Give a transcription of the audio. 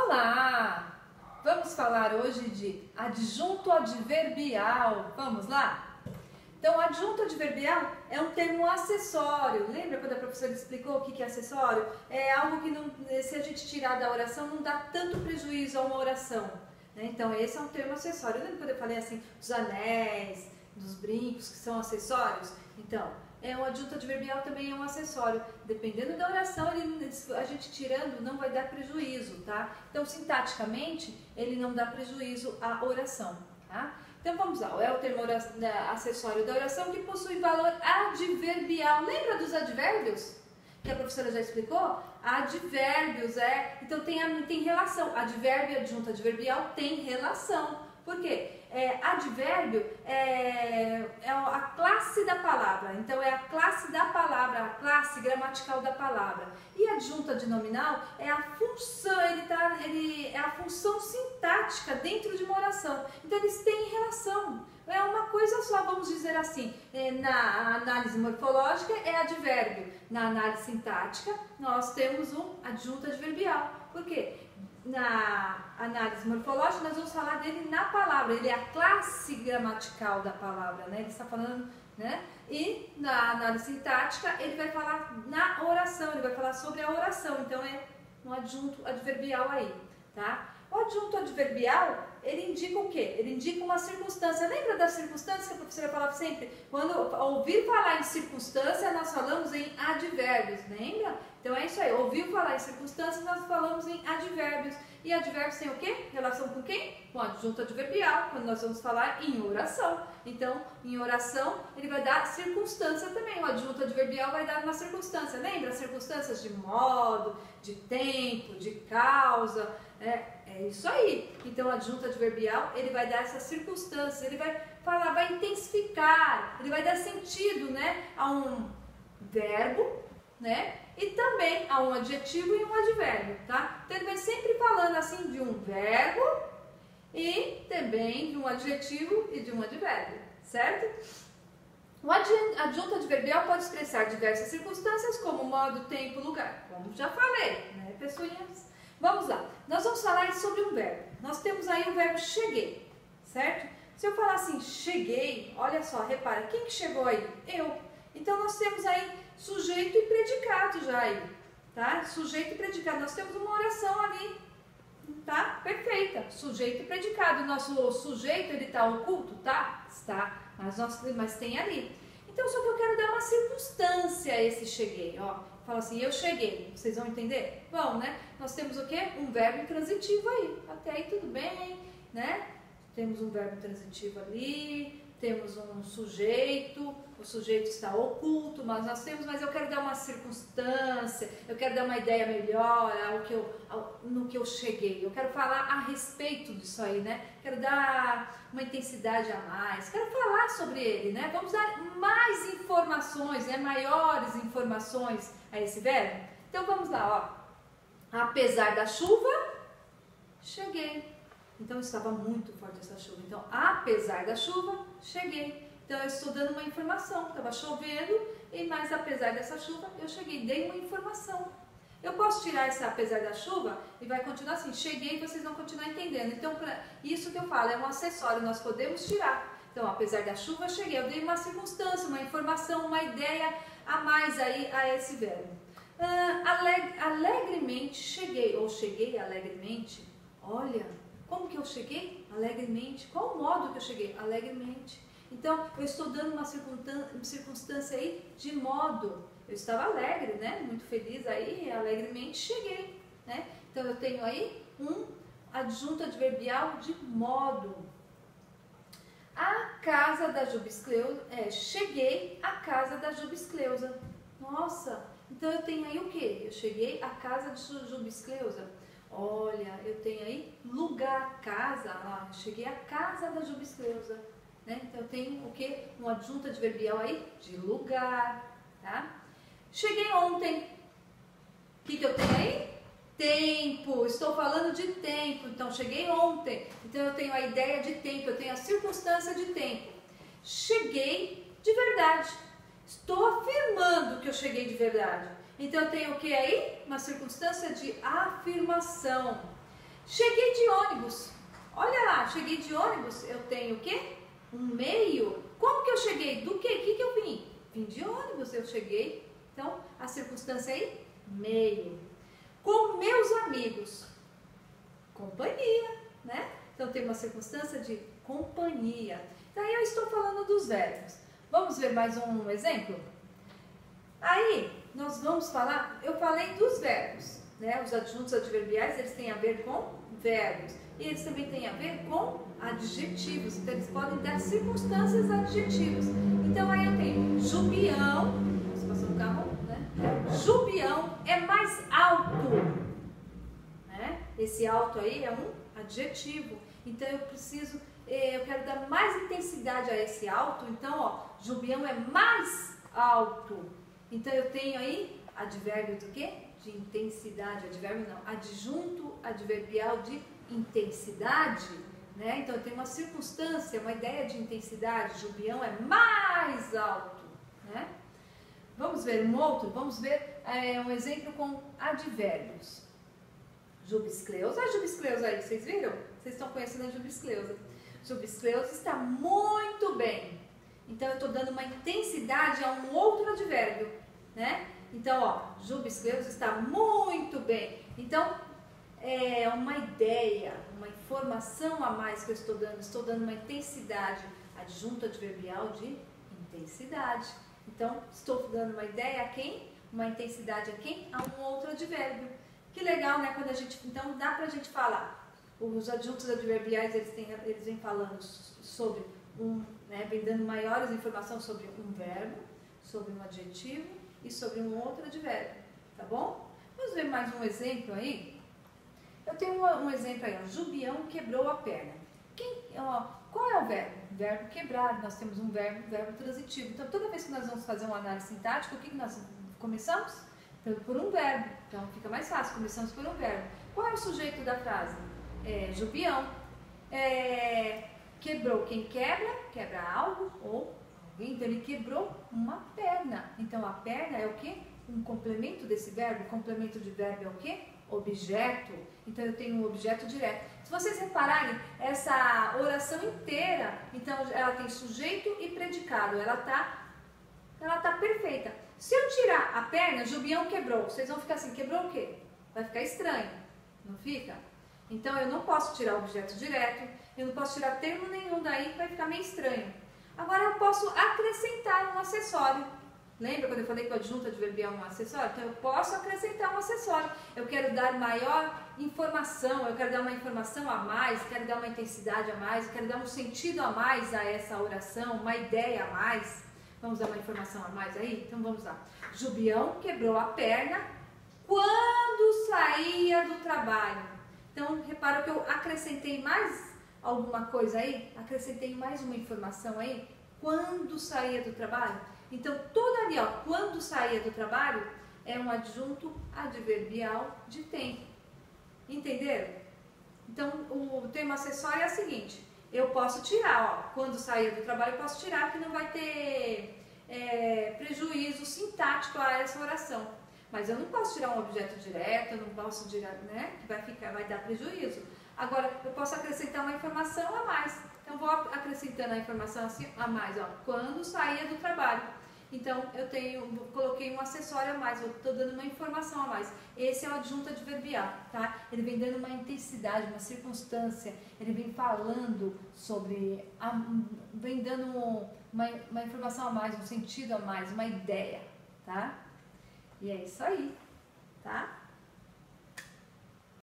Olá! Vamos falar hoje de adjunto adverbial. Vamos lá? Então, adjunto adverbial é um termo acessório. Lembra quando a professora explicou o que é acessório? É algo que, não, se a gente tirar da oração, não dá tanto prejuízo a uma oração. Né? Então, esse é um termo acessório. Lembra quando eu falei assim, dos anéis, dos brincos, que são acessórios? Então, o adjunto adverbial também é um acessório. Dependendo da oração, a gente tirando não vai dar prejuízo, tá? Então, sintaticamente, ele não dá prejuízo à oração, tá? Então, vamos lá. É o termo acessório da oração que possui valor adverbial. Lembra dos advérbios? Que a professora já explicou? Advérbios, então tem relação. Advérbio e adjunto adverbial tem relação. Por quê? Advérbio é a classe da palavra, então é a classe da palavra, a classe gramatical da palavra. E adjunto adnominal é a função, é a função sintática dentro de uma oração. Então eles têm relação, é uma coisa só, vamos dizer assim. Na análise morfológica é advérbio, na análise sintática nós temos um adjunto adverbial. Por quê? Na análise morfológica, nós vamos falar dele na palavra, ele é a classe gramatical da palavra, né? Ele está falando, né? E na análise sintática, ele vai falar na oração, ele vai falar sobre a oração, então é um adjunto adverbial aí, tá? O adjunto adverbial, ele indica o quê? Ele indica uma circunstância. Lembra das circunstâncias que a professora falava sempre? Quando ouvir falar em circunstância, nós falamos em advérbios, lembra? Então é isso aí, ouviu falar em circunstâncias, nós falamos em advérbios. E advérbios tem o quê? Relação com quem? Com adjunto adverbial, quando nós vamos falar em oração. Então, em oração, ele vai dar circunstância também. O adjunto adverbial vai dar uma circunstância. Lembra? Circunstâncias de modo, de tempo, de causa. É isso aí. Então, o adjunto adverbial, ele vai dar essas circunstâncias. Ele vai falar, vai intensificar, ele vai dar sentido, né, a um verbo, né? E também a um adjetivo e um advérbio, tá? Então ele vai sempre falando assim de um verbo e também de um adjetivo e de um advérbio, certo? O adjunto adverbial pode expressar diversas circunstâncias como modo, tempo, lugar, como já falei, né, pessoinhas? Vamos lá, nós vamos falar sobre um verbo. Nós temos aí o verbo cheguei, certo? Se eu falar assim, cheguei, olha só, repara, quem que chegou aí? Eu. Então nós temos aí sujeito e predicado já aí, tá? Sujeito e predicado, nós temos uma oração ali, tá? Perfeita, sujeito e predicado. O nosso sujeito, ele tá oculto? Tá? Está, mas tem ali. Então, só que eu quero dar uma circunstância a esse cheguei, ó. Fala assim, eu cheguei, vocês vão entender? Bom, né? Nós temos o quê? Um verbo intransitivo aí, até aí tudo bem, né? Temos um verbo intransitivo ali, temos um sujeito, o sujeito está oculto, mas eu quero dar uma circunstância, eu quero dar uma ideia melhor no que eu cheguei, eu quero falar a respeito disso aí, né? Quero dar uma intensidade a mais, quero falar sobre ele, né? Vamos dar mais informações, né? Maiores informações a esse verbo. Então vamos lá, ó. Apesar da chuva, cheguei. Então estava muito forte essa chuva. Então, apesar da chuva, cheguei. Então eu estou dando uma informação. Estava chovendo, mas apesar dessa chuva, eu cheguei. Dei uma informação. Eu posso tirar essa apesar da chuva e vai continuar assim. Cheguei e vocês vão continuar entendendo. Então, isso que eu falo é um acessório. Nós podemos tirar. Então, apesar da chuva, cheguei. Eu dei uma circunstância, uma informação, uma ideia a mais aí a esse verbo. Alegremente cheguei. Ou cheguei alegremente. Olha. Como que eu cheguei? Alegremente. Qual o modo que eu cheguei? Alegremente. Então, eu estou dando uma circunstância aí de modo. Eu estava alegre, né? Muito feliz aí, alegremente cheguei, né? Então, eu tenho aí um adjunto adverbial de modo. A casa da Jubescleusa, cheguei à casa da Jubescleusa. Nossa, então eu tenho aí o quê? Eu cheguei à casa de Jubescleusa. Olha, eu tenho aí lugar, casa, cheguei à casa da Jubescleusa, né? Então eu tenho o quê? Um adjunto adverbial aí de lugar, tá? Cheguei ontem. O que eu tenho aí? Tempo, estou falando de tempo, então cheguei ontem. Então eu tenho a ideia de tempo, eu tenho a circunstância de tempo. Cheguei de verdade. Estou afirmando que eu cheguei de verdade. Então eu tenho o que aí? Uma circunstância de afirmação. Cheguei de ônibus. Olha lá, cheguei de ônibus, eu tenho o quê? Um meio. Como que eu cheguei? Do quê? O que eu vim? Vim de ônibus, eu cheguei. Então, a circunstância aí, meio. Com meus amigos. Companhia, né? Então, tem uma circunstância de companhia. Daí eu estou falando dos verbos. Vamos ver mais um exemplo? Aí, nós vamos falar, eu falei dos verbos, né? Os adjuntos adverbiais, eles têm a ver com verbos. E eles também têm a ver com adjetivos. Então, eles podem dar circunstâncias adjetivos. Então, aí eu tenho Jubião, você passou no carro, né? Jubião é mais alto, né? Esse alto aí é um adjetivo. Então, eu quero dar mais intensidade a esse alto. Então, ó, Jubião é mais alto. Então, eu tenho aí advérbio do quê? De intensidade. Advérbio não, adjunto adverbial de intensidade, né? Então, eu tenho uma circunstância, uma ideia de intensidade. Jubião é mais alto, né? Vamos ver um outro? Vamos ver um exemplo com advérbios. Jubiscleusa. A Jubiscleusa aí, vocês viram? Vocês estão conhecendo a Jubiscleusa. Jubiscleusa está muito bem. Então, eu estou dando uma intensidade a um outro advérbio, né? Então, ó, Jubiscleusa está muito bem. Então, é uma ideia, uma informação a mais que eu estou dando uma intensidade, adjunto adverbial de intensidade. Então, estou dando uma ideia a quem? Uma intensidade a quem? A um outro advérbio. Que legal, né? Quando a gente, então, dá pra gente falar. Os adjuntos adverbiais, eles vêm falando sobre né, vem dando maiores informações sobre um verbo, sobre um adjetivo e sobre um outro advérbio, tá bom? Vamos ver mais um exemplo aí? Eu tenho um exemplo aí, ó, Jubião quebrou a perna. Qual é o verbo? Verbo quebrar, nós temos um verbo transitivo. Então, toda vez que nós vamos fazer uma análise sintática, o que nós começamos? Por um verbo. Então, fica mais fácil, começamos por um verbo. Qual é o sujeito da frase? Jubião. Quebrou. Quem quebra algo ou alguém. Então, ele quebrou uma perna. Então, a perna é o quê? Um complemento desse verbo. O complemento de verbo é o quê? Objeto. Então, eu tenho um objeto direto. Se vocês repararem, essa oração inteira, então, ela tem sujeito e predicado. Ela tá perfeita. Se eu tirar a perna, Jubião quebrou. Vocês vão ficar assim, quebrou o quê? Vai ficar estranho. Não fica? Então, eu não posso tirar o objeto direto, eu não posso tirar termo nenhum daí, vai ficar meio estranho. Agora, eu posso acrescentar um acessório. Lembra quando eu falei que o adjunto adverbial é um acessório? Então, eu posso acrescentar um acessório. Eu quero dar maior informação, eu quero dar uma informação a mais, quero dar uma intensidade a mais, eu quero dar um sentido a mais a essa oração, uma ideia a mais. Vamos dar uma informação a mais aí? Então, vamos lá. Jubião quebrou a perna quando saía do trabalho. Então, repara que eu acrescentei mais alguma coisa aí, acrescentei mais uma informação aí, quando saía do trabalho. Então, tudo ali, ó, quando saía do trabalho, é um adjunto adverbial de tempo. Entenderam? Então, o termo acessório é o seguinte, eu posso tirar, ó, quando saía do trabalho, eu posso tirar que não vai ter prejuízo sintático a essa oração. Mas eu não posso tirar um objeto direto, eu não posso tirar, né, que vai dar prejuízo. Agora, eu posso acrescentar uma informação a mais. Então, vou acrescentando a informação assim, a mais, ó, quando saía do trabalho. Então, coloquei um acessório a mais, eu estou dando uma informação a mais. Esse é o adjunto adverbial, tá? Ele vem dando uma intensidade, uma circunstância, ele vem falando sobre, vem dando uma informação a mais, um sentido a mais, uma ideia, tá? E é isso aí, tá?